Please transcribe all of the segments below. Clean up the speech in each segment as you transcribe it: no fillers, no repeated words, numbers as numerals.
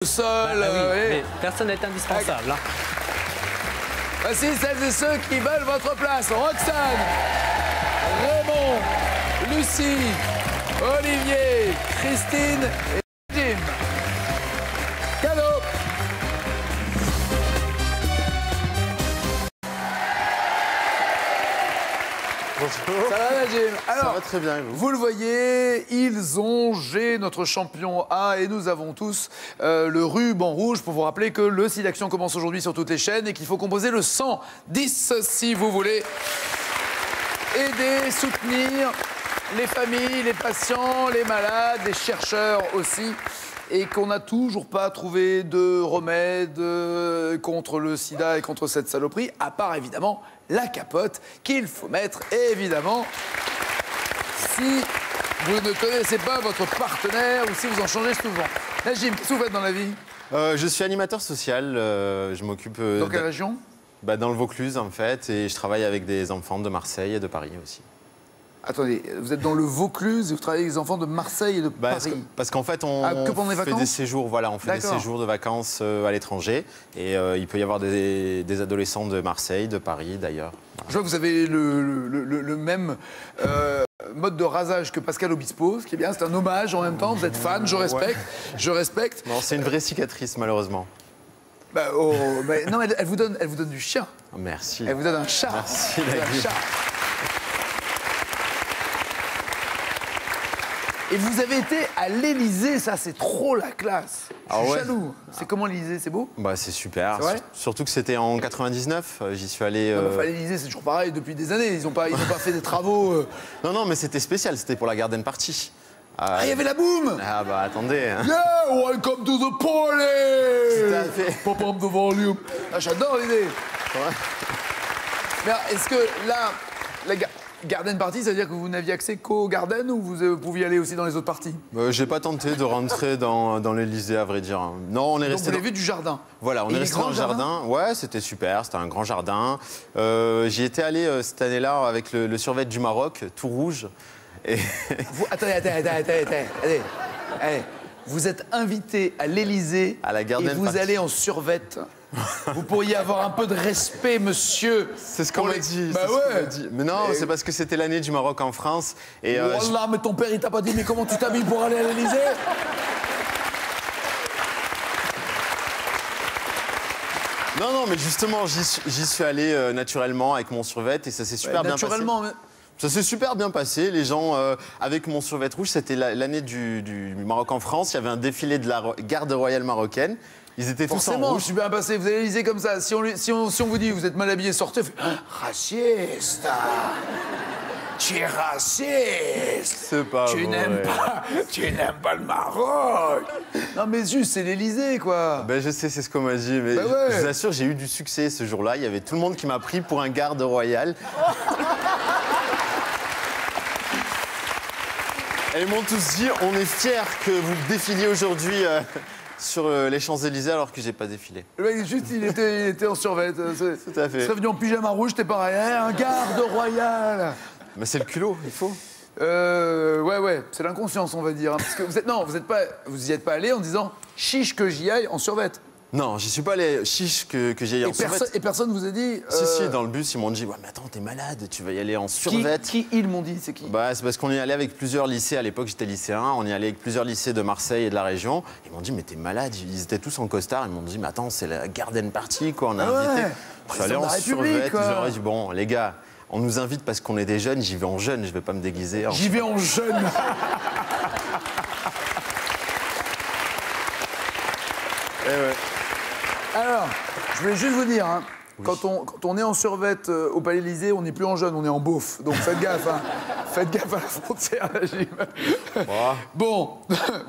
Sol, mais personne n'est indispensable. Voici celles et ceux qui veulent votre place. Roxane, Raymond, Lucie, Olivier, Christine et Jim. Cadeau. Bonjour. Ça va, Jim? Alors, ça va très bien, et vous? Vous le voyez, ils ont G, notre champion A, et nous avons tous le ruban rouge pour vous rappeler que le site d'action commence aujourd'hui sur toutes les chaînes et qu'il faut composer le 110 si vous voulez aider, soutenir les familles, les patients, les malades, les chercheurs aussi. Et qu'on n'a toujours pas trouvé de remède contre le sida et contre cette saloperie, à part évidemment la capote qu'il faut mettre, évidemment, si vous ne connaissez pas votre partenaire ou si vous en changez souvent. Najim, qu'est-ce que vous faites dans la vie? Je suis animateur social, je m'occupe... Dans quelle région? Dans le Vaucluse, en fait, et je travaille avec des enfants de Marseille et de Paris aussi. Attendez, vous êtes dans le Vaucluse et vous travaillez avec des enfants de Marseille et de Paris. Parce qu'en fait, on fait des séjours, voilà, on fait des séjours de vacances à l'étranger. Et il peut y avoir des adolescents de Marseille, de Paris d'ailleurs. Voilà. Je vois que vous avez le même mode de rasage que Pascal Obispo, ce qui est bien, c'est un hommage en même temps. Vous êtes fan, je respecte, je respecte. Non, c'est une vraie cicatrice, malheureusement. Non, mais elle vous donne du chien. Oh, merci. Elle vous donne un chat. Merci, un chat. Et vous avez été à l'Élysée, ça c'est trop la classe. Je suis jaloux. C'est comment l'Élysée, c'est beau? C'est super. C'est vrai? Surtout que c'était en 99, j'y suis allé... l'Élysée, c'est toujours pareil depuis des années. Ils n'ont pas fait des travaux... Non, mais c'était spécial, c'était pour la Garden Party. Ah, il y avait la boum! Ah attendez. Yeah, welcome to the party! Tout à fait. Pop up the volume. Ah, j'adore l'idée. Ouais. Mais est-ce que là, la Garden Party, ça veut dire que vous n'aviez accès qu'au Garden ou vous pouviez aller aussi dans les autres parties? J'ai pas tenté de rentrer dans l'Élysée, à vrai dire. Non, on est resté. Vous avez vu du jardin? Voilà, on est resté dans le jardin. Ouais, c'était super, c'était un grand jardin. J'y étais allé cette année-là avec le survêt du Maroc, tout rouge. Et... Attendez. Allez. Vous êtes invité à l'Élysée et vous allez en survette. Vous pourriez avoir un peu de respect, monsieur. C'est ce qu'on m'a dit. Ouais. Mais non, c'est parce que c'était l'année du Maroc en France. Et Wallah, mais ton père, il t'a pas dit, mais comment tu t'habilles pour aller à l'Élysée? Non, mais justement, j'y suis allé naturellement avec mon survêt et ça s'est super bien passé. Naturellement, mais... Ça s'est super bien passé. Les gens, avec mon survêt rouge, c'était l'année du Maroc en France. Il y avait un défilé de la garde royale marocaine. Ils étaient tous en rouge. Super passé. Vous allez l'Élysée comme ça. Si on vous dit, vous êtes mal habillé, sortez. Raciste. Tu es raciste. C'est pas vrai. Tu n'aimes pas le Maroc. Non, mais juste, c'est l'Élysée, quoi. Je sais, c'est ce qu'on m'a dit. Mais je vous assure, j'ai eu du succès ce jour-là. Il y avait tout le monde qui m'a pris pour un garde royal. Et ils m'ont tous dit, on est fiers que vous défiliez aujourd'hui sur les Champs-Élysées alors que j'ai pas défilé. Le mec, juste, il était en survêt. Tout à fait. Il serait venu en pyjama rouge, t'es pareil. Un garde royal. Mais c'est le culot, il faut. Ouais, c'est l'inconscience, on va dire. Parce que vous y êtes pas allé en disant chiche que j'y aille en survêt. Non, j'y suis pas allé. Chiche que j'y aille en survêt. Et personne vous a dit... Si, dans le bus, ils m'ont dit, ouais, mais attends, t'es malade, tu vas y aller en survêt. Qui ils m'ont dit, c'est qui? C'est parce qu'on y allait avec plusieurs lycées. À l'époque, j'étais lycéen. On y allait avec plusieurs lycées de Marseille et de la région. Ils m'ont dit, mais t'es malade. Ils étaient tous en costard. Ils m'ont dit, mais attends, c'est la Garden Party, quoi. On a invité. Je suis allé en survêt. J'aurais dit, bon, les gars, on nous invite parce qu'on est des jeunes. J'y vais en jeune. Je vais pas me déguiser. J'y vais en jeune. Alors, je voulais juste vous dire, quand on est en survette au Palais Élysée, on n'est plus en jeune, on est en beauf. Donc faites gaffe, faites gaffe à la frontière, là, Jim. Bon,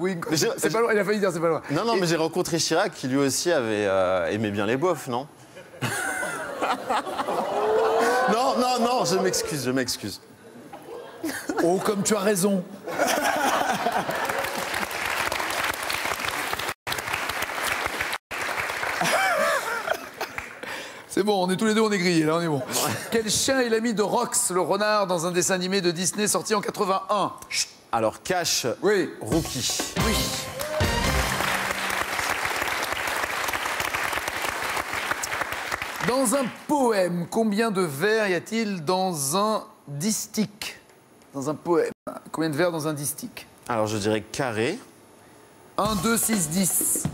oui, c'est pas loin, il a failli dire c'est pas loin. Non, mais j'ai rencontré Chirac qui lui aussi avait aimé bien les beaufs, non? Non, je m'excuse. Oh, comme tu as raison. C'est bon, on est tous les deux, on est grillés, là, on est bon. Quel chien est l'ami de Rox, le renard, dans un dessin animé de Disney sorti en 81? Alors, Cash, oui. Rookie. Oui. Dans un poème, combien de vers y a-t-il dans un distique? Dans un poème, combien de vers dans un distique? Alors, je dirais carré. 1, 2, 6, 10.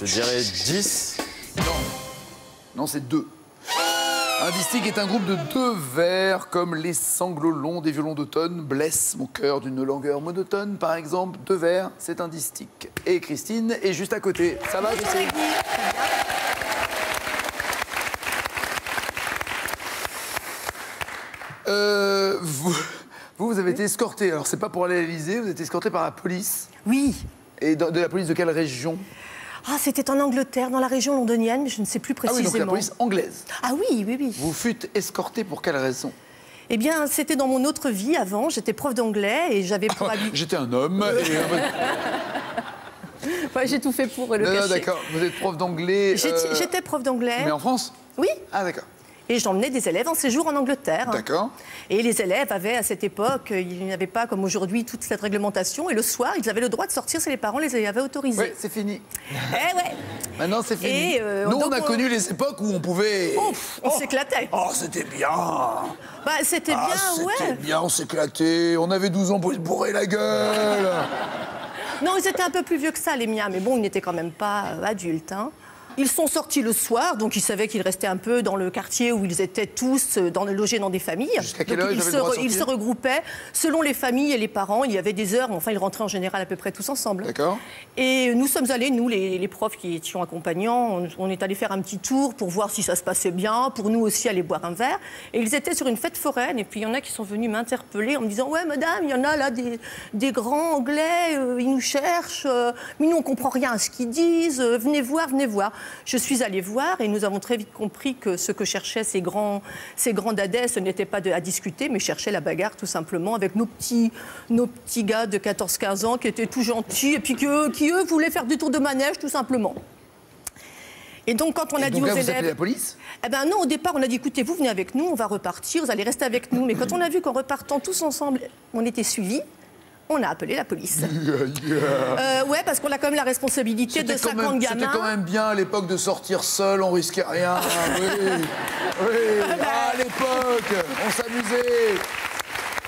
Je dirais 10. Non. Non, c'est 2. Un distique est un groupe de 2 vers, comme les sanglots longs des violons d'automne blessent mon cœur d'une langueur monotone. Par exemple, 2 vers, c'est un distique. Et Christine est juste à côté. Ça va, Christine? Vous avez été escorté. Alors, c'est pas pour aller à l'Élysée, vous avez été escorté par la police. Oui. Et de la police de quelle région? Ah, c'était en Angleterre, dans la région londonienne, mais je ne sais plus Ah oui, précisément. donc la police anglaise. Ah oui, oui, oui. Vous fûtes escorté pour quelle raison? Eh bien, c'était dans mon autre vie avant. J'étais prof d'anglais et j'avais pour habitude... J'étais un homme. Ouais, j'ai tout fait pour le Non, cacher. d'accord. Vous êtes prof d'anglais. J'étais prof d'anglais. Mais en France? Oui. Ah, d'accord. Et j'emmenais des élèves en séjour en Angleterre. D'accord. Et les élèves avaient, à cette époque, il n'y avait pas, comme aujourd'hui, toute cette réglementation. Et le soir, ils avaient le droit de sortir si les parents les avaient autorisés. Oui, c'est fini. Eh ouais. Maintenant, c'est fini. Et, nous, donc, on a connu les époques où on pouvait... On s'éclatait. Oh, c'était bien. Bah, c'était bien, C'était bien, on s'éclatait. On avait 12 ans pour se bourrer la gueule. Non, ils étaient un peu plus vieux que ça, les miens. Mais bon, ils n'étaient quand même pas adultes, hein. Ils sont sortis le soir, donc ils savaient qu'ils restaient un peu dans le quartier où ils étaient tous logés dans des familles. Jusqu'à quelle Donc, heure ils avaient le droit de ils se sortir regroupaient selon les familles et les parents. Il y avait des heures, mais enfin, ils rentraient en général à peu près tous ensemble. D'accord. Et nous sommes allés, nous, les profs qui étions accompagnants, on est allés faire un petit tour pour voir si ça se passait bien, pour nous aussi aller boire un verre. Et ils étaient sur une fête foraine, et puis il y en a qui sont venus m'interpeller en me disant « Ouais, madame, il y en a là des grands anglais, ils nous cherchent, mais nous, on comprend rien à ce qu'ils disent, venez voir, venez voir. » Je suis allée voir et nous avons très vite compris que ce que cherchaient ces grands dadais, ce n'était pas à discuter, mais cherchaient la bagarre tout simplement avec nos petits gars de 14-15 ans qui étaient tout gentils et puis qui, eux, voulaient faire du tour de manège tout simplement. Et donc, quand on a dit aux élèves... Vous appelez la police? Eh ben non, au départ, on a dit, écoutez, vous venez avec nous, on va repartir, vous allez rester avec nous. Mais quand on a vu qu'en repartant tous ensemble, on était suivis, on a appelé la police. Ouais, parce qu'on a quand même la responsabilité de 50 gamins. C'était quand même bien à l'époque de sortir seul, on risquait rien. Oui. À l'époque, on s'amusait.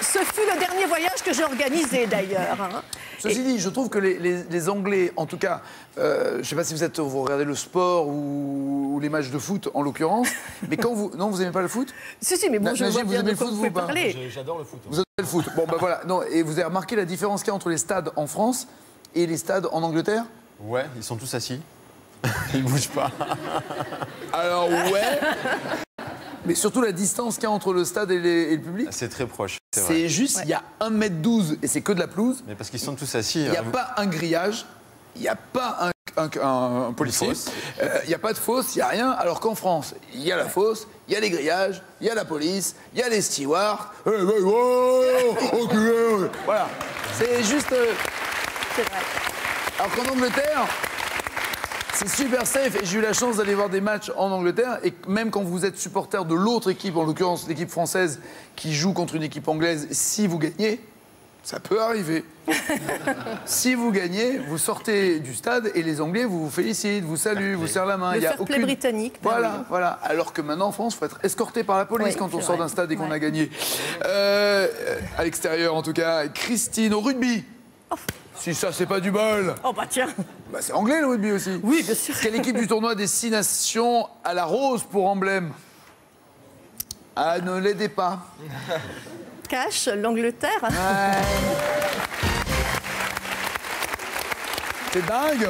Ce fut le dernier voyage que j'ai organisé, d'ailleurs. Hein. Ceci dit, je trouve que les Anglais, en tout cas, je ne sais pas si vous regardez le sport ou les matchs de foot, en l'occurrence, mais quand vous... Non, vous n'aimez pas le foot? Si, mais bon, je vois bien de quoi vous pouvez parler. J'adore le foot. Vous adorez le foot. Bon, ben voilà. Non, et vous avez remarqué la différence qu'il y a entre les stades en France et les stades en Angleterre? Ouais, ils sont tous assis. Ils bougent pas. Alors, ouais. Mais surtout la distance qu'il y a entre le stade et le public. C'est très proche. C'est juste, il y a 1,12 m et c'est que de la pelouse. Mais parce qu'ils sont tous assis. Il n'y a pas un grillage, il n'y a pas un policier, il n'y a pas de fosse, il n'y a rien. Alors qu'en France, il y a la fosse, il y a les grillages, il y a la police, il y a les stewards. Voilà. C'est juste. C'est vrai. Alors qu'en Angleterre, c'est super safe. Et j'ai eu la chance d'aller voir des matchs en Angleterre. Et même quand vous êtes supporter de l'autre équipe, en l'occurrence l'équipe française qui joue contre une équipe anglaise, si vous gagnez, ça peut arriver. Si vous gagnez, vous sortez du stade et les Anglais vous félicitent, vous saluent, vous serrent la main. Le fair play britannique. Voilà, oui. voilà. Alors que maintenant en France, il faut être escorté par la police quand on sort d'un stade et qu'on a gagné. À l'extérieur en tout cas. Christine, au rugby. Oh. Si ça, c'est pas du bol. Oh bah tiens. Bah, c'est anglais le rugby aussi. Oui, bien sûr. Quelle équipe du tournoi des 6 nations a la rose pour emblème? Ah, ne l'aidez pas. Cache l'Angleterre. Ouais. C'est dingue.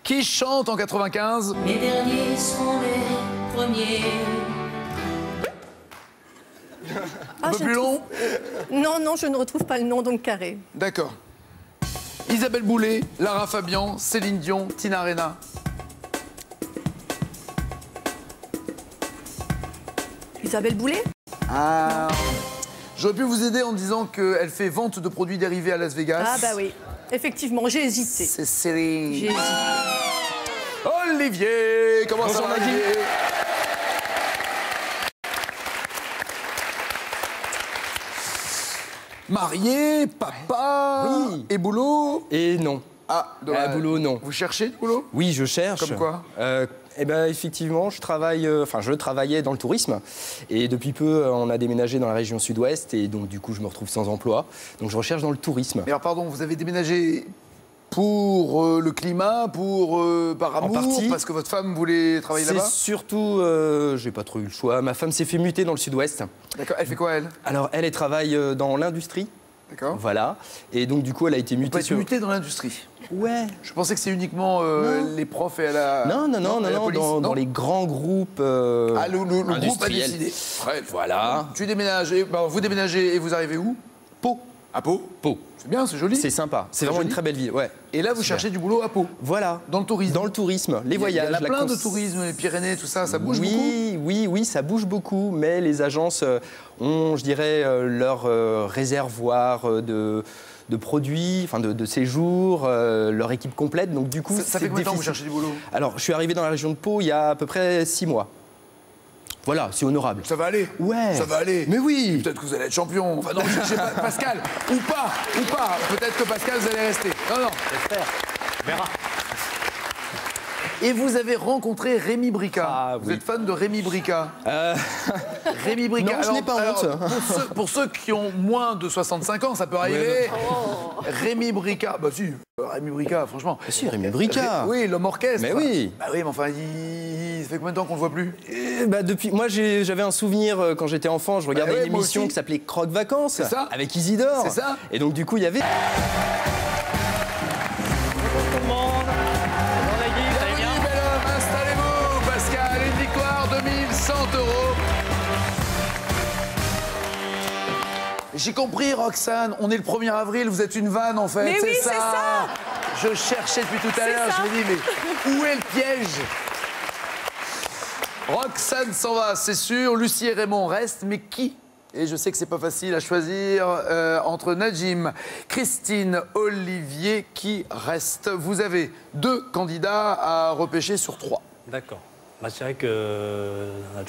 Qui chante en 95? Les derniers sont les premiers. Un peu plus long? Non, je ne retrouve pas le nom, donc carré. D'accord. Isabelle Boulay, Lara Fabian, Céline Dion, Tina Arena. Isabelle Boulay? Ah. J'aurais pu vous aider en disant qu'elle fait vente de produits dérivés à Las Vegas. Ah bah oui, effectivement, j'ai hésité. C'est Céline. J'ai hésité. Olivier, comment ça va, Olivier? Marié, papa, et boulot. Et non. Ah, dommage. Boulot, non. Vous cherchez du boulot? Oui, je cherche. Comme quoi? Eh ben, effectivement, je travaillais dans le tourisme. Et depuis peu, on a déménagé dans la région sud-ouest. Et donc, du coup, je me retrouve sans emploi. Donc, je recherche dans le tourisme. Mais alors, pardon, vous avez déménagé pour le climat, par amour, partie. parce que votre femme voulait travailler là-bas? C'est surtout, j'ai pas trop eu le choix. Ma femme s'est fait muter dans le sud-ouest. D'accord, elle fait quoi, elle? Alors, elle travaille dans l'industrie. D'accord. Voilà. Et donc, du coup, elle a été Vous mutée pouvez être muté dans l'industrie? Ouais. Je pensais que c'est uniquement les profs et à la... Non, à la police, dans les grands groupes Ah, le groupe a industriels. décidé. Très bien. Voilà. Tu déménages, vous déménagez et vous arrivez où? Pau. À Pau? Pau. C'est bien, c'est joli. C'est sympa. C'est vraiment joli. une très belle ville. Ouais. Et là, vous cherchez du boulot à Pau? Voilà. Dans le tourisme? Dans le tourisme, les voyages. Il y en a plein de cons- tourisme, les Pyrénées, tout ça, ça bouge beaucoup? Oui, ça bouge beaucoup, mais les agences ont, je dirais, leur réservoir de produits, enfin de séjours, leur équipe complète. Donc du coup, Ça fait combien de temps que vous cherchez du boulot? Alors, je suis arrivé dans la région de Pau il y a à peu près 6 mois. Voilà, c'est honorable. Ça va aller? Ouais. Ça va aller? Mais oui. Peut-être que vous allez être champion. Enfin non, je sais pas, Pascal. Ou pas. Peut-être que Pascal, vous allez rester. Non. J'espère. On verra. Et vous avez rencontré Rémi Brica. Ah, Vous oui. êtes fan de Rémi Brica? Rémi Brica. Non, je n'ai pas honte. Pour ceux qui ont moins de 65 ans, ça peut arriver. Rémi Brica. Bah si, Rémi Brica, franchement. Si, Rémi Brica. Oui, l'homme orchestre. Mais oui. Bah oui, mais enfin, ça fait combien de temps qu'on le voit plus? Moi, j'avais un souvenir quand j'étais enfant. Je regardais ouais, une moi émission aussi. qui s'appelait Croque Vacances. C'est ça. Avec Isidore. C'est ça. Et donc, du coup, il y avait. Bienvenue, bel homme, installez-vous, Pascal, une victoire de 1100 €. J'ai compris, Roxane, on est le 1er avril, vous êtes une vanne en fait. Mais oui, c'est ça. Je cherchais depuis tout à C'est l'heure, ça. je me dis, mais où est le piège? Roxane s'en va, c'est sûr, Lucie et Raymond restent, mais qui? Et je sais que c'est pas facile à choisir entre Najim, Christine, Olivier, qui reste. Vous avez 2 candidats à repêcher sur 3. D'accord. Bah, c'est vrai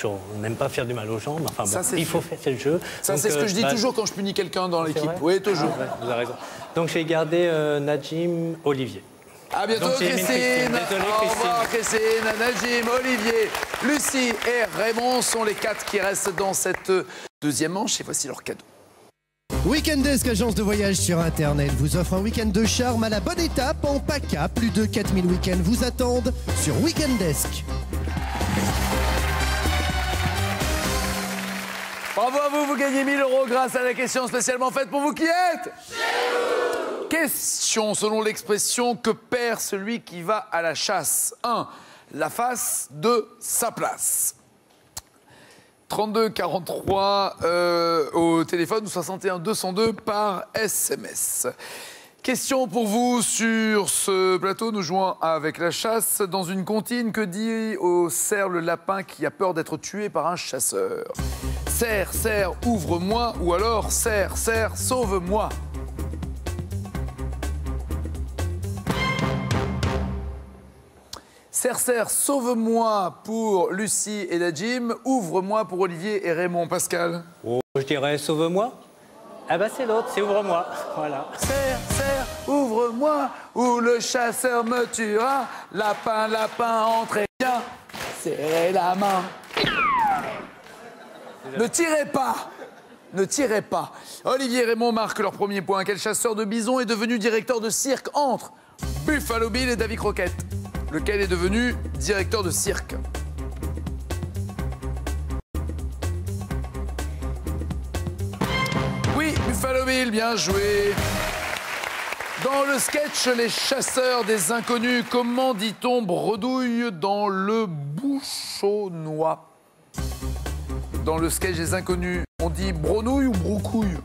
on n'aime pas faire du mal aux gens, mais enfin, Ça, bon, c'est il faut faire, c'est le jeu. Ça, Donc, c'est ce que je dis bah, toujours quand je punis quelqu'un dans c'est l'équipe. vrai Oui, toujours. Ah, ouais, vous avez raison. Donc j'ai gardé Najim, Olivier. À bientôt, Donc, j'ai mis Christine. Christine. Désolé, Au revoir, Christine. Najim, Olivier, Lucie et Raymond sont les 4 qui restent dans cette 2e manche. Et voici leur cadeau. Weekendesk, agence de voyage sur Internet, vous offre un week-end de charme à la bonne étape en PACA. Plus de 4000 week-ends vous attendent sur Weekendesk. Bravo à vous, vous gagnez 1000 € grâce à la question spécialement faite pour vous qui êtes. Question selon l'expression que perd celui qui va à la chasse. 1. La face. 2. Sa place. 32 43 au téléphone ou 61 202 par SMS. Question pour vous sur ce plateau. Nous jouons avec la chasse. Dans une comptine, que dit au cerf le lapin qui a peur d'être tué par un chasseur? Cerf, cerf, ouvre-moi, ou alors cerf, cerf, sauve-moi. Cerf, cerf, sauve-moi pour Lucie et Najim, ouvre-moi pour Olivier et Raymond. Pascal. Oh, je dirais sauve-moi. Ah bah c'est l'autre, c'est ouvre-moi. Voilà. Cerf, cerf, ouvre-moi, ou le chasseur me tuera. Lapin, lapin, entrez bien, serrez la main. Ne tirez pas. Ne tirez pas. Olivier et Raymond marquent leur premier point. Quel chasseur de bisons est devenu directeur de cirque entre Buffalo Bill et Davy Crockett? Lequel est devenu directeur de cirque? Oui, Buffalo Bill, bien joué. Dans le sketch Les chasseurs des inconnus, comment dit-on bredouille dans le bouchonnois? Dans le sketch des inconnus, on dit brenouille ou broucouille?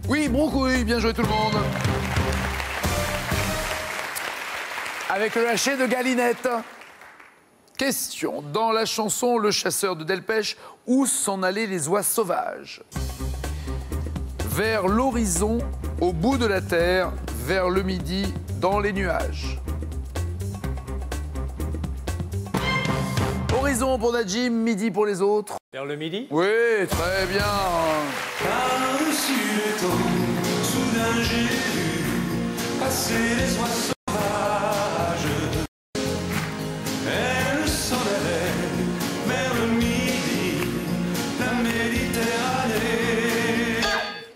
Oui, broucouille, bien joué tout le monde. Avec le lâcher de Galinette. Question. Dans la chanson Le chasseur de Delpech, où s'en allaient les oies sauvages? Vers l'horizon, au bout de la terre, vers le midi, dans les nuages. Horizon pour Najim, midi pour les autres. Vers le midi. Oui, très bien. Par-dessus le temps, soudain j'ai vu passer les oies sauvages. Elle s'en allait vers le midi, la Méditerranée.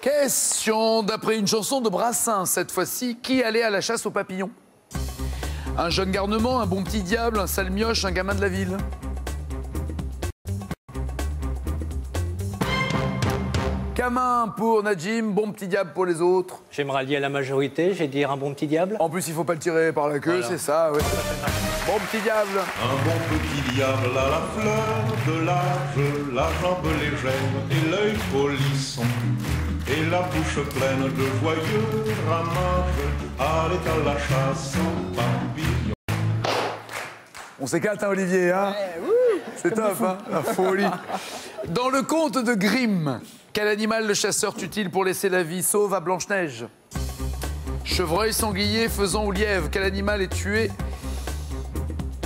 Question d'après une chanson de Brassens, cette fois-ci, qui allait à la chasse aux papillons? Un jeune garnement, un bon petit diable, un sale mioche, un gamin de la ville. Camin pour Najim, bon petit diable pour les autres. Je vais me rallier à la majorité, je vais dire un bon petit diable. En plus, il faut pas le tirer par la queue, Voilà. c'est ça, ouais. Bon petit diable. Un bon petit diable à la fleur de l'âge, la jambe légère et l'œil polisson, et la bouche pleine de joyeux ramages, allait à la chasse aux papillons. On s'éclate, hein, Olivier, hein? C'est top, hein? La folie. Dans le conte de Grimm, quel animal le chasseur tue-t-il pour laisser la vie sauve à Blanche-Neige? Chevreuil, sanglier, faisan ou lièvre, quel animal est tué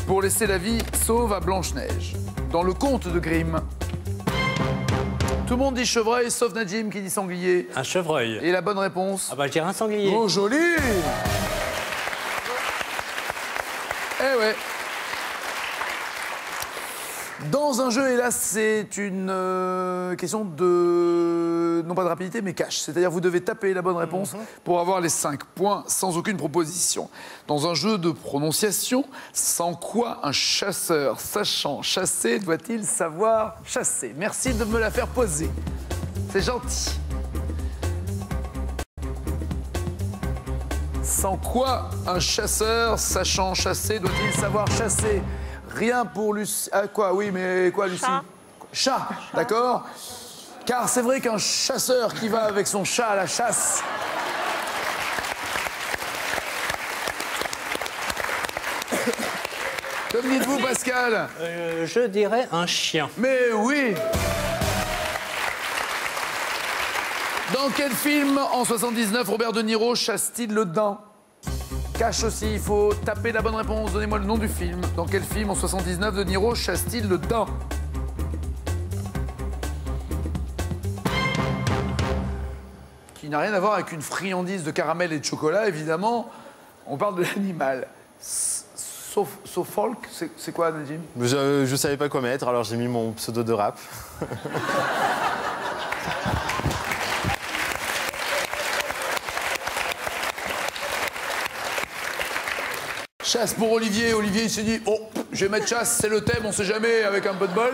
pour laisser la vie sauve à Blanche-Neige? Dans le conte de Grimm. Tout le monde dit chevreuil, sauf Najim qui dit sanglier. Un chevreuil. Et la bonne réponse? Ah bah je dirais un sanglier. Oh, joli! Eh ouais. Dans un jeu, hélas, c'est une question de... non pas de rapidité, mais cash. C'est-à-dire vous devez taper la bonne réponse pour avoir les 5 points sans aucune proposition. Dans un jeu de prononciation, sans quoi un chasseur sachant chasser doit-il savoir chasser? Merci de me la faire poser. C'est gentil. Sans quoi un chasseur sachant chasser doit-il savoir chasser? Rien pour Lucie. Ah, quoi? Oui, mais quoi, Lucie? Chat, d'accord? Car c'est vrai qu'un chasseur qui va avec son chat à la chasse. Comme dites-vous, Pascal? Je dirais un chien. Mais oui! Dans quel film, en 79, Robert De Niro chasse-t-il le daim? Cache aussi, il faut taper la bonne réponse. Donnez-moi le nom du film. Dans quel film, en 79, De Niro chasse-t-il le daim? Qui n'a rien à voir avec une friandise de caramel et de chocolat, évidemment. On parle de l'animal. Suffolk, c'est quoi, Najim? Je savais pas quoi mettre, alors j'ai mis mon pseudo de rap. Chasse pour Olivier. Olivier, il s'est dit, oh, je vais mettre chasse, c'est le thème, on sait jamais, avec un peu de bol.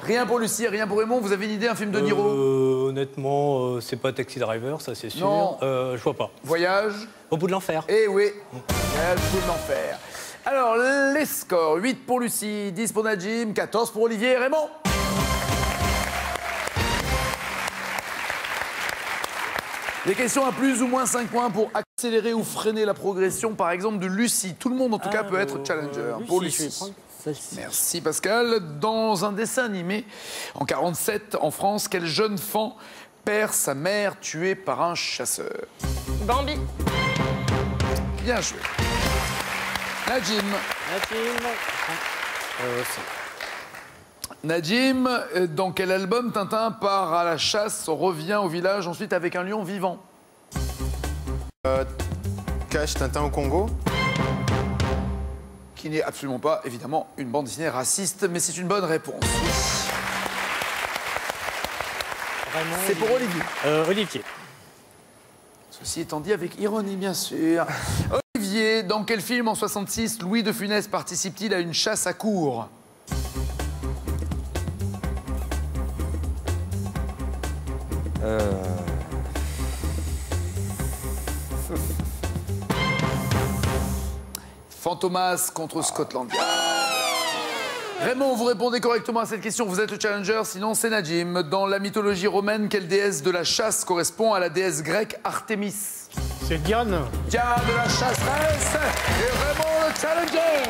Rien pour Lucie, rien pour Raymond. Vous avez une idée, un film de Niro? Honnêtement, c'est pas Taxi Driver, ça c'est sûr. Non. Je vois pas. Voyage? Au bout de l'enfer. Eh oui, Voyage au bout de l'enfer. Alors, les scores. 8 pour Lucie, 10 pour Najim, 14 pour Olivier et Raymond. Des questions à plus ou moins 5 points pour accélérer ou freiner la progression, par exemple, de Lucie. Tout le monde, en tout cas, peut être challenger. Pour Lucie. Merci, Pascal. Dans un dessin animé, en 47, en France, quel jeune fan perd sa mère tuée par un chasseur? Bambi. Bien joué. Najim. Najim, dans quel album Tintin part à la chasse, revient au village ensuite avec un lion vivant? Cache Tintin au Congo. Qui n'est absolument pas, évidemment, une bande dessinée raciste, mais c'est une bonne réponse. C'est pour Olivier. Olivier. Ceci étant dit avec ironie, bien sûr. Olivier, dans quel film en 66 Louis de Funès participe-t-il à une chasse à courre? Fantomas contre Scotland Yard. Raymond, vous répondez correctement à cette question, vous êtes le challenger, sinon c'est Najim. Dans la mythologie romaine, quelle déesse de la chasse correspond à la déesse grecque Artémis? C'est Diane. Diane de la chasseresse et Raymond le challenger.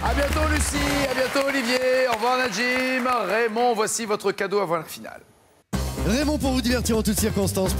À bientôt Lucie, à bientôt Olivier, au revoir Najim. Raymond, voici votre cadeau avant la finale. Raymond, pour vous divertir en toutes circonstances,